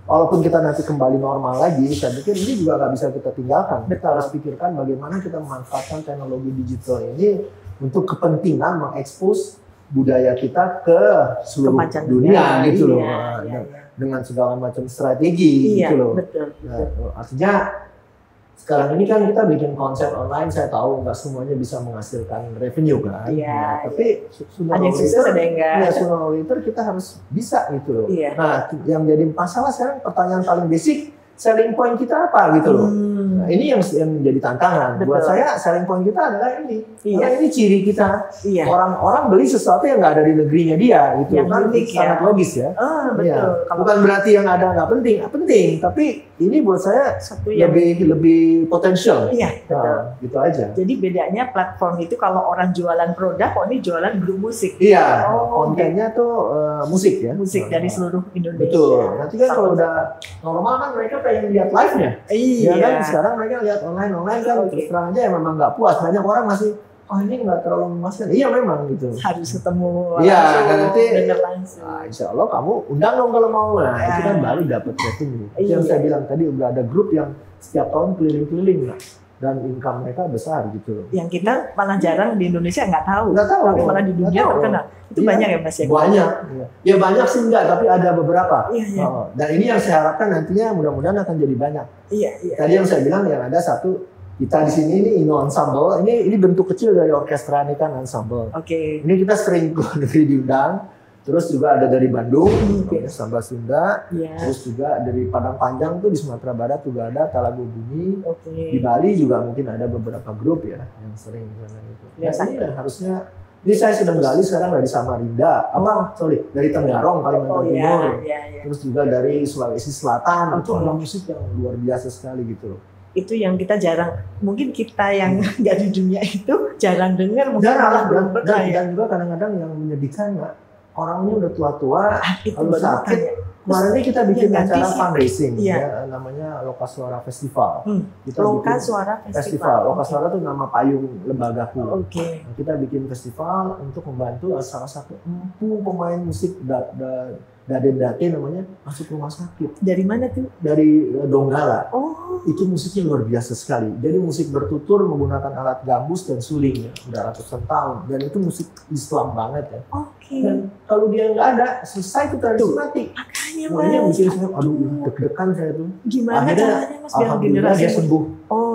walaupun kita nanti kembali normal lagi, saya pikir ini juga nggak bisa kita tinggalkan. Kita harus pikirkan bagaimana kita memanfaatkan teknologi digital ini untuk kepentingan mengekspos budaya kita ke seluruh dunia gitu loh, dengan segala macam strategi gitu loh. Artinya sekarang ini kan kita bikin konser online, saya tahu nggak semuanya bisa menghasilkan revenue kan, tapi ada yang sukses ada yang enggak. Sooner or later kita harus bisa gitu loh. Nah, yang jadi masalah sekarang pertanyaan paling basic, selling point kita apa gitu loh. Nah, ini yang menjadi tantangan. Buat saya selling point kita adalah ini. Karena ini ciri kita. Orang-orang beli sesuatu yang nggak ada di negerinya dia gitu. Yang unik sangat logis ya. Betul. Bukan berarti yang ada nggak penting, penting. Tapi ini buat saya lebih potensial. Betul. Gitu aja. Jadi bedanya platform itu kalau orang jualan produk, ini jualan grup musik. Kontennya tuh musik ya. Musik dari seluruh Indonesia. Betul. Nanti kan kalau udah normal kan mereka pengen lihat live-nya. Kan sekarang mereka lihat online kan terus terang aja memang nggak puas. Banyak orang masih ini nggak terlalu memuaskan. Memang gitu. Harus ketemu dan nanti langsung. Insya Allah kamu undang dong kalau mau. Nah itu kan baru dapat revenue. Yang saya bilang tadi udah ada grup yang setiap tahun keliling-keliling dan income mereka besar gitu loh. Yang kita malah jarang di Indonesia nggak tahu. Tapi malah di dunia terkenal. Itu banyak ya Mas ya? Banyak. Ya banyak sih enggak, tapi ada beberapa. Dan ini yang saya harapkan nantinya mudah-mudahan akan jadi banyak. Tadi yang saya bilang yang ada satu kita di sini ini Inno Ensemble. Ini bentuk kecil dari orkestra ini kan ensemble. Oke. Ini kita sering diundang. Terus juga ada dari Bandung, Samba Sunda. Terus juga dari Padang Panjang tuh di Sumatera Barat juga ada Talago Bumi. Di Bali juga mungkin ada beberapa grup ya yang sering di sana itu. Ini harusnya. Ini saya sedang gali sekarang dari Samarinda, dari Tenggarong, Kalimantan Timur, terus juga dari Sulawesi Selatan. Itu ada musik yang luar biasa sekali gitu loh. Itu yang kita jarang, mungkin kita yang nggak di dunia itu jarang dengar, mungkin malah belum pernah ya. Dan juga kadang-kadang yang menyedihkan, orangnya udah tua-tua, lalu sakit. Kemarin ini kita bikin acara fundraising, ya, namanya Lokasuara Festival. Lokasuara Festival. Lokasuara itu nama payung lembagaku. Kita bikin festival untuk membantu salah satu empu pemain musik Dade namanya masuk rumah sakit. Dari mana tuh? Dari Donggala. Itu musiknya luar biasa sekali. Jadi musik bertutur menggunakan alat gambus dan suling ya, udah ratusan tahun. Dan itu musik Islam banget ya. Dan kalau dia nggak ada, selesai kita harus mati. Makanya bikin saya, aduh deg-degan saya tuh. Gimana caranya Mas biar generasi dia sembuh.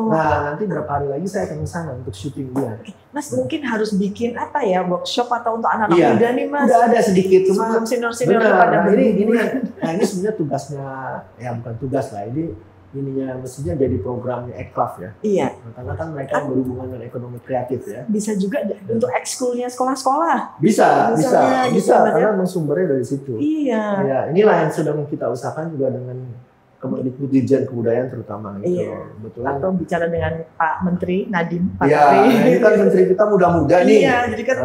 Nah nanti berapa hari lagi saya akan ke sana untuk syuting dia. Mas mungkin harus bikin apa ya, workshop atau untuk anak-anak muda nih Mas. Udah ada sedikit cuma sebelum senior pada ini sebenarnya tugasnya ya bukan tugas lah, ininya mestinya jadi programnya Eklaf ya. Karena kan mereka berhubungan dengan ekonomi kreatif ya. Bisa juga untuk ekskulnya sekolah-sekolah. Bisa karena sumbernya dari situ. Ya, inilah yang sedang kita usahakan juga dengan Dirjen Kebudayaan terutama gitu. Betul. Atau bicara dengan Pak Menteri Nadiem. Ini kan Menteri kita muda-muda nih. Jadi kan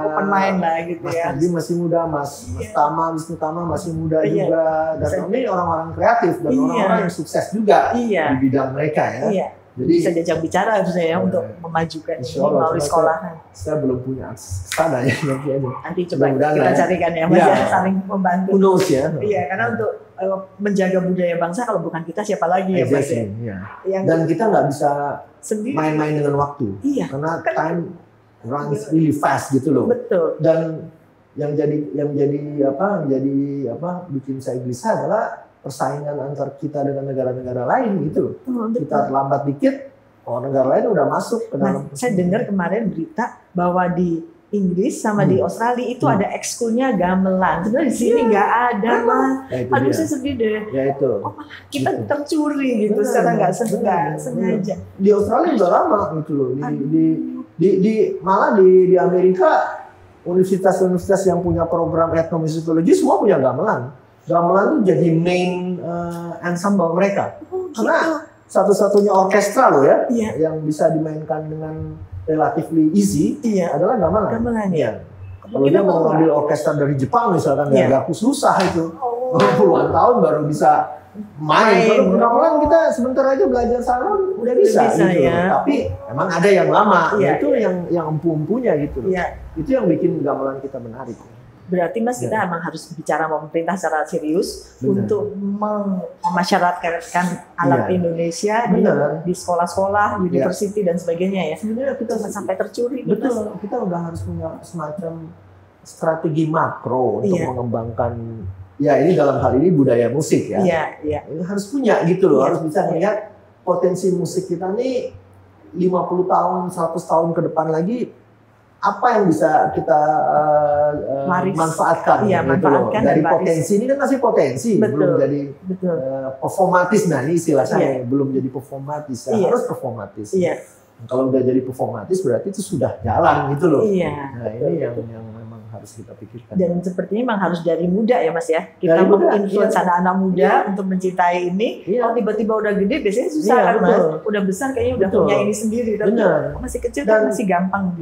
open mind lah gitu Mas ya. Nadiem masih muda, Mas Wisnu Tama masih muda juga. Dan ini orang-orang kreatif dan orang-orang yang sukses juga di bidang mereka ya. Jadi bisa diajak bicara harusnya ya untuk memajukan ini melalui sekolahan. Saya belum punya akses ke sana ya. Nanti coba kita carikan ya, Mas ya, saling membantu. Karena untuk menjaga budaya bangsa kalau bukan kita siapa lagi ya Mas ya. Dan kita nggak bisa main-main dengan waktu. Karena time runs really fast gitu loh. Betul. Dan yang jadi bikin saya gelisah adalah persaingan antar kita dengan negara-negara lain gitu. Kita terlambat dikit, negara lain udah masuk ke dalam. Saya dengar kemarin berita bahwa di Inggris sama di Australia itu ada ekskulnya gamelan. Sebenarnya di sini nggak ada Mas. Aduh saya sedih deh. Kita tercuri gitu secara nggak sengaja. Di Australia udah lama gitu loh. Malah di Amerika universitas-universitas yang punya program etnomusikologi semua punya gamelan. Gamelan itu jadi main ensemble mereka. Karena satu-satunya orkestra loh ya, yang bisa dimainkan dengan relatively easy adalah gamelan. Kalau dia mau ngambil orkestra dari Jepang misalkan agak susah itu. Puluhan tahun baru bisa main. Kalau gamelan kita sebentar aja belajar salon udah bisa gitu. Tapi emang ada yang lama, itu yang empu-empunya gitu. Itu yang bikin gamelan kita menarik. Berarti Mas kita emang harus bicara sama pemerintah secara serius untuk memasyarakatkan alat Indonesia di sekolah-sekolah, university dan sebagainya ya. Sebenarnya kita sampai tercuri. Betul. Kita udah harus punya semacam strategi makro untuk mengembangkan. Ya ini dalam hal ini budaya musik ya. Ini harus punya gitu loh. Harus bisa melihat potensi musik kita nih 50 tahun, 100 tahun ke depan lagi. Apa yang bisa kita manfaatkan gitu loh. Dari potensi ini kan masih potensi, belum jadi performatis. Nah ini istilah saya belum jadi performatis, harus performatis. Kalau udah jadi performatis berarti itu sudah jalan gitu loh. Nah ini yang memang harus kita pikirkan. Dan sepertinya memang harus dari muda ya Mas ya. Kita menginfluence anak-anak muda untuk mencintai ini. Kalau tiba-tiba udah gede biasanya susah kan Mas. Udah besar kayaknya udah punya ini sendiri. Tapi masih kecil kan masih gampang.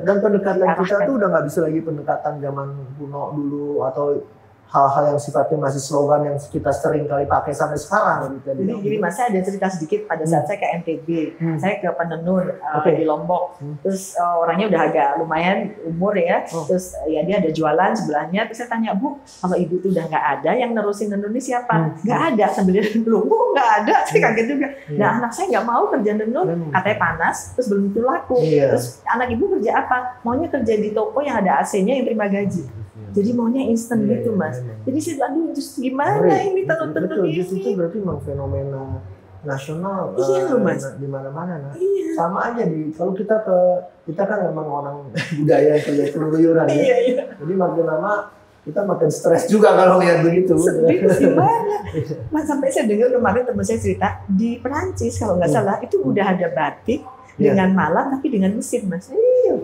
Dan pendekatan kita tuh udah nggak bisa lagi pendekatan zaman kuno dulu atau hal-hal yang sifatnya masih slogan yang kita sering kali pakai sampai sekarang. Jadi Mas, saya ada cerita sedikit pada saat saya ke NTB, saya ke Penenun di Lombok, terus orangnya udah agak lumayan umur ya, terus ya dia ada jualan sebelahnya, terus saya tanya, Bu, kalau Ibu tuh udah nggak ada, yang nerusin nenunnya siapa? Nggak ada, sambil dia belum, Bu nggak ada, saya kaget juga. Nah anak saya nggak mau kerja nenun, katanya panas, terus belum tentu laku. Terus anak Ibu kerja apa? Maunya kerja di toko yang ada AC-nya yang terima gaji. Jadi maunya instan gitu Mas. Jadi saya aduh gimana ini tenun-tenun ini? Itu berarti memang fenomena nasional Mas. di mana-mana. Nah. Iya. Sama aja kalau kita kan memang orang budaya kerja keluyuran ya. Iya. Jadi makin lama kita makin stres juga kalau lihat begitu. Serius gimana? Mas, sampai saya dengar kemarin teman saya cerita di Perancis kalau nggak salah itu udah ada batik dengan malam tapi dengan mesin, Mas.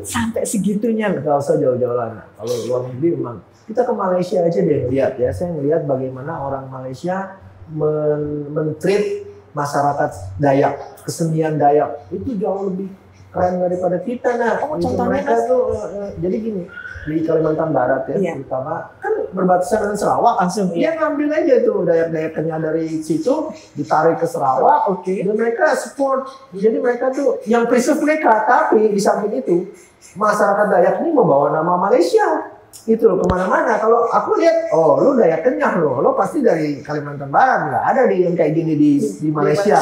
Sampai segitunya loh. Gak usah jauh-jauh lah. Kalau luar negeri memang kita ke Malaysia aja deh lihat ya. Saya ngelihat bagaimana orang Malaysia men-treat masyarakat Dayak, kesenian Dayak itu jauh lebih keren daripada kita. Nah, mereka tuh jadi gini, di Kalimantan Barat ya, terutama kan berbatasan dengan Sarawak, langsung dia ngambil aja tuh Dayak-Dayaknya dari situ, ditarik ke Sarawak, dan mereka support. Jadi mereka tuh yang preserve mereka, tapi di samping itu masyarakat Dayak ini membawa nama Malaysia. Itu loh kemana-mana. Kalau aku lihat, lu Dayak Kenyah lo pasti dari Kalimantan Barat, nggak ada yang kayak gini di Malaysia.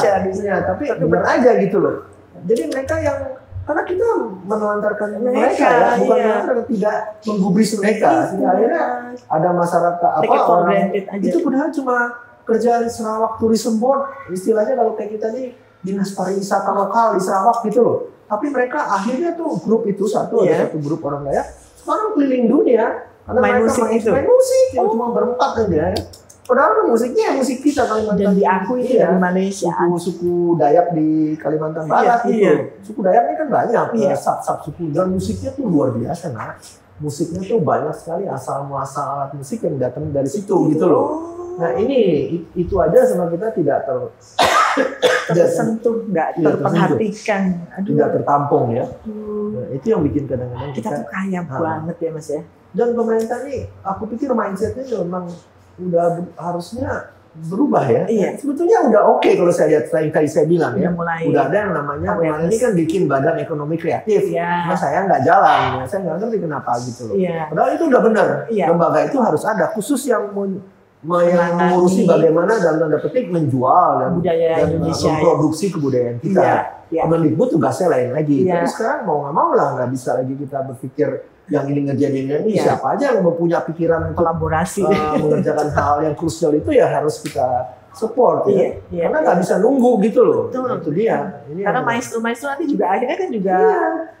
Tapi benar aja gitu loh. Jadi mereka karena kita menelantarkan mereka ya, bukan menelantarkan, tidak menggubris mereka. Akhirnya ada masyarakat orang itu padahal cuma kerja di Sarawak Tourism Board, istilahnya kalau kayak kita nih dinas pariwisata lokal di Sarawak gitu loh. Tapi mereka akhirnya tuh grup itu ada satu grup orang Dayak sekarang keliling dunia karena main mereka main musik cuma berempat aja ya. Padahal musiknya musik kita Kalimantan dan diakui di Malaysia. Suku Dayak di Kalimantan Barat itu. Suku Dayak ini kan banyak, sub suku dan musiknya tuh luar biasa, nah. Musiknya tuh banyak sekali asal muasal alat musik yang datang dari situ gitu loh. Nah itu aja sama kita tidak tersentuh, nggak terperhatikan, tidak tertampung ya. Nah, itu yang bikin kadang-kadang kita tuh kaya banget ya Mas ya. Dan pemerintah nih, aku pikir mindsetnya memang udah harusnya berubah ya. Sebetulnya udah oke kalau saya lihat tadi saya bilang ya. Udah ada yang namanya ini kan bikin badan ekonomi kreatif. Nah, saya nggak jalan ya. Saya nggak ngerti kenapa gitu loh. Padahal itu udah benar. Lembaga itu harus ada khusus yang mengurusi bagaimana dalam tanda petik menjual dan memproduksi kebudayaan kita. Kemendikbud tugasnya lain lagi. Tapi sekarang mau nggak mau lah nggak bisa lagi kita berpikir yang ini ngerjain ini siapa aja yang punya pikiran kolaborasi mengerjakan hal yang krusial itu ya harus kita support ya. Karena nggak bisa nunggu gitu loh. Itu dia. Karena maestro-maestro nanti juga akhirnya kan juga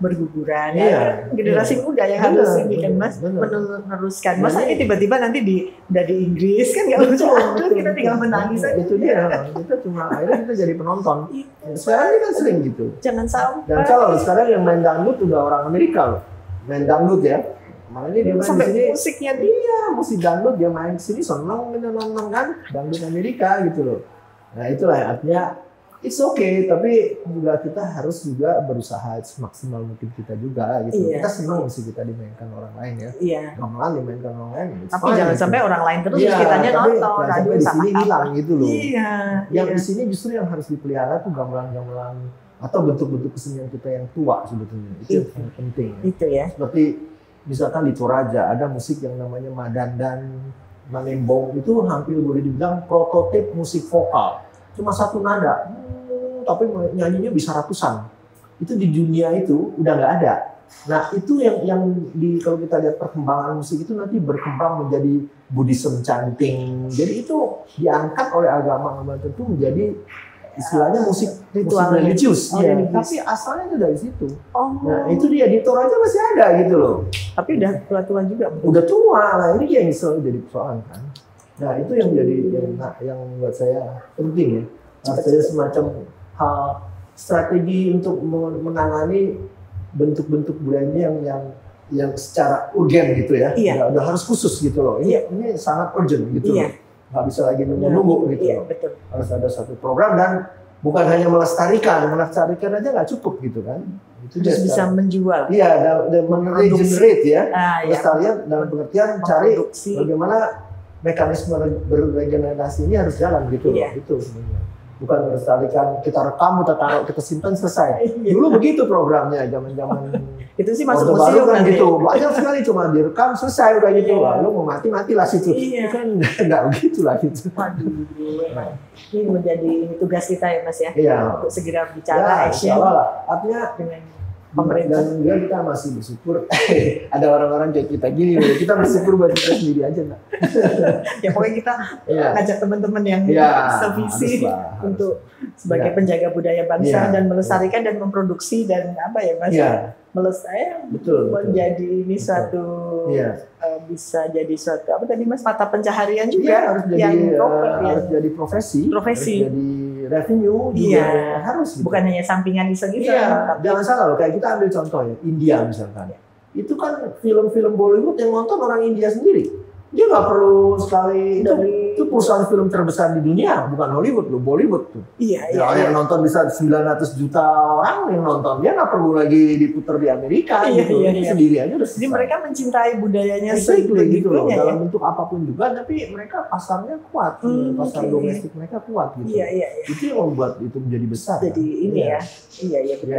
berguguran ya. Generasi muda yang harus ini kan Mas meneruskan. Masa ini tiba-tiba nanti udah di Inggris kan nggak lucu. Kita tinggal menangis aja. Itu dia. Kita cuma akhirnya kita jadi penonton. Sekarang ini kan sering gitu. Jangan sampai. Dan kalau sekarang yang main dangdut udah orang Amerika loh. Main dangdut ya, malah ini dia main di sini musiknya dia musik dangdut dia main di sini seneng kan dangdut Amerika gitu loh. Nah itulah artinya it's okay, tapi juga kita harus juga berusaha semaksimal mungkin kita juga gitu. Kita senang musik kita dimainkan orang lain ya. Gamelan dimainkan orang lain. Tapi jangan sampai orang lain terus kitanya nonton. Sampai di sini hilang gitu loh. Yang di Iya. sini justru yang harus dipelihara tuh gamelan-gamelan atau bentuk-bentuk kesenian kita yang tua sebetulnya itu yang sangat penting. Itu ya. Seperti misalkan di Toraja ada musik yang namanya Madandan, Manembong itu hampir boleh dibilang prototip musik vokal. Cuma satu nada, tapi nyanyinya bisa ratusan. Itu di dunia itu udah nggak ada. Nah itu yang kalau kita lihat perkembangan musik itu nanti berkembang menjadi Buddhism chanting. Jadi itu diangkat oleh agama tertentu menjadi istilahnya musik religius, tapi asalnya itu dari situ. Nah itu dia di Toraja masih ada gitu loh. Tapi udah tua-tua juga. Udah tua lah, ini dia yang selalu jadi persoalan kan. Nah itu yang jadi yang buat saya penting ya. Saya semacam hal strategi untuk menangani bentuk-bentuk budayanya yang secara urgen gitu ya. Udah harus khusus gitu loh. Ini sangat urgent gitu loh. Nggak bisa lagi nunggu gitu loh. Betul. Harus ada satu program dan bukan hanya melestarikan aja nggak cukup gitu kan. Itu bisa menjual. Iya, dan meregenerate ya. Melestarikan dalam pengertian cari bagaimana mekanisme berregenerasi ini harus jalan gitu loh. Itu sebenarnya. Bukan melestarikan kita rekam, kita simpan selesai. Dulu begitu programnya zaman-zaman itu sih masuk museum kan gitu. Banyak sekali cuma direkam selesai udah gitu. Lalu mau mati lah situ. Kan enggak begitu lah gitu. Ini menjadi tugas kita ya Mas ya. Untuk segera bicara action. Artinya pemerintah. Dan juga kita masih bersyukur ada orang-orang kayak kita gini, kita bersyukur buat kita sendiri aja nggak. Ya pokoknya kita ngajak teman-teman yang sevisi untuk sebagai penjaga budaya bangsa dan melestarikan dan memproduksi dan apa ya Mas? Melestarikan menjadi ini suatu bisa jadi suatu apa tadi Mas, mata pencaharian juga harus jadi harus jadi profesi harus jadi revenue juga harus gitu. Bukan hanya sampingan iseng-iseng. Jangan salah loh, kayak kita ambil contoh ya India misalkan itu kan film-film Bollywood yang nonton orang India sendiri. Dia nggak perlu sekali itu perusahaan film terbesar di dunia, bukan Hollywood loh, Bollywood tuh. Yang nonton bisa 900 juta orang yang nonton, dia nggak perlu lagi diputar di Amerika gitu. Sendiri aja udah. Jadi mereka mencintai budayanya gitu loh, dalam bentuk apapun juga, tapi mereka pasarnya kuat, pasar domestik mereka kuat gitu. Itu yang membuat itu menjadi besar. Jadi ini ya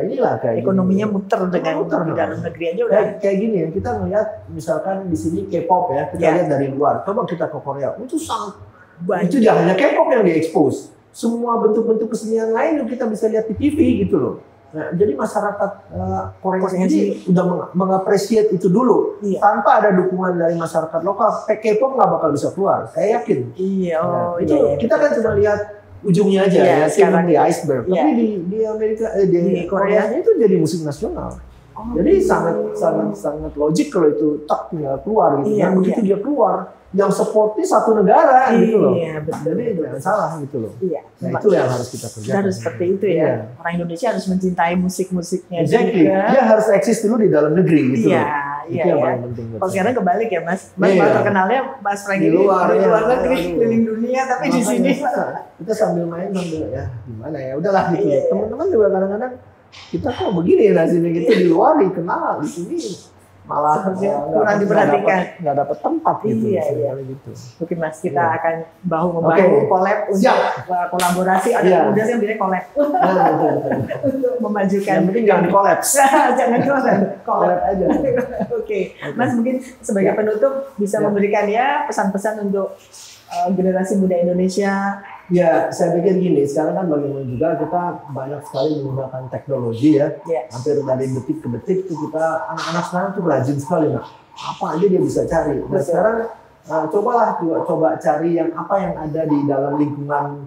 inilah kayak ekonominya muter dengan di dalam negeri aja udah. Kayak gini ya, kita melihat misalkan di sini K-pop ya, kita lihat dari luar. Coba kita ke Korea, itu sangat banyak. Itu jangan hanya K-pop yang diekspos, semua bentuk-bentuk kesenian lain yang kita bisa lihat di TV gitu loh. Nah, jadi masyarakat Korea sendiri udah mengapresiasi itu dulu. Tanpa ada dukungan dari masyarakat lokal, K-pop nggak bakal bisa keluar. Saya yakin. Itu kita kan cuma lihat ujungnya aja ya, sekarang di iceberg. Tapi di Amerika, di Korea itu jadi musik nasional. Jadi sangat logik kalau itu tinggal keluar gitu. Dan begitu dia keluar, yang supportnya satu negara gitu loh. Jadi jangan salah gitu loh. Nah, itu yang harus kita kerjakan. Harus seperti itu ya. Orang Indonesia harus mencintai musik-musiknya juga. Dia harus eksis dulu di dalam negeri gitu loh. Itu yang paling penting. Kalau sekarang kebalik ya Mas. Mas terkenalnya Mas Franky di luar negeri, keliling dunia, tapi di sini kita sambil main sambil ya gimana ya. Udahlah gitu. Teman-teman juga kadang-kadang kita kok begini nasibnya gitu, di luar dikenal, di sini malah kurang diperhatikan, nggak dapat tempat gitu. Gitu. Mungkin Mas kita akan bahu membahu collab untuk kolaborasi. Ada muda yang bilang collab untuk memajukan. Yang penting jangan kolaps. Jangan collab aja. Mas mungkin sebagai penutup bisa memberikan pesan-pesan untuk generasi muda Indonesia. Ya, saya pikir gini, sekarang kan bagaimana juga kita banyak sekali menggunakan teknologi ya. Hampir dari detik ke detik itu kita, anak-anak sekarang tuh rajin sekali nah. Apa aja dia bisa cari. Nah sekarang coba cari yang apa yang ada di dalam lingkungan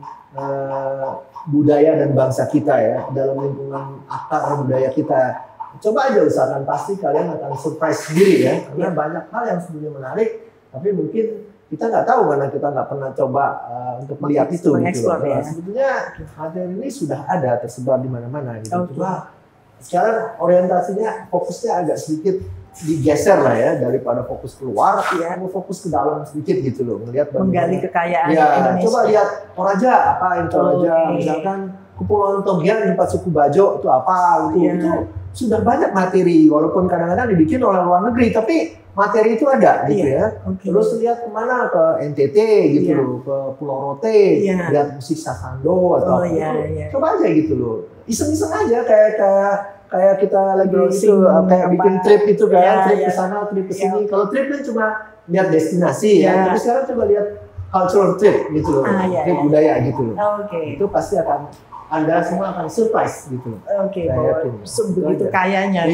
budaya dan bangsa kita ya, dalam lingkungan akar budaya kita. Coba aja usahakan, pasti kalian akan surprise sendiri ya, karena banyak hal yang sebenarnya menarik, tapi mungkin kita nggak tahu karena kita nggak pernah coba untuk melihat itu gitu loh. Sebetulnya materi ini sudah ada tersebar di mana-mana gitu. Cuma sekarang orientasinya fokusnya agak sedikit digeser lah ya, daripada fokus keluar, fokus ke dalam sedikit gitu loh, melihat menggali kekayaan Indonesia. Coba lihat Toraja apa yang Toraja, misalkan Kepulauan Togian tempat suku Bajo itu apa gitu. Itu sudah banyak materi, walaupun kadang-kadang dibikin oleh luar negeri, tapi materi itu ada gitu ya. Terus lihat kemana, ke NTT gitu loh, ke Pulau Rote, lihat musik Sasando atau coba aja gitu loh, iseng-iseng aja kayak kita lagi itu kayak bikin trip itu kan, trip ke sana, trip ke sini. Kalau trip kan cuma lihat destinasi ya, tapi sekarang coba lihat cultural trip gitu loh, trip budaya gitu loh. Itu pasti Anda semua akan surprise gitu loh. Begitu kayanya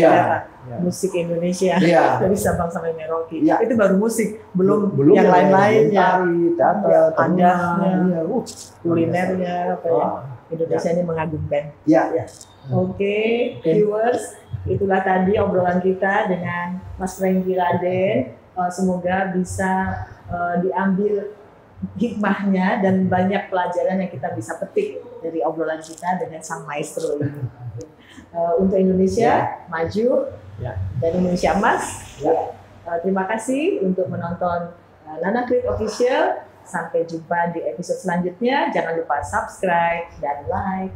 musik Indonesia dari Sabang sampai Merauke. Itu baru musik, belum yang lain-lainnya. Teater, adabnya, kulinernya, Indonesia ini mengagumkan. Viewers, itulah tadi obrolan kita dengan Mas Franky Raden. Semoga bisa diambil hikmahnya dan banyak pelajaran yang kita bisa petik dari obrolan kita dengan sang maestro ini. Untuk Indonesia maju dan Indonesia emas. Terima kasih untuk menonton Nana Creek Official. Sampai jumpa di episode selanjutnya. Jangan lupa subscribe dan like.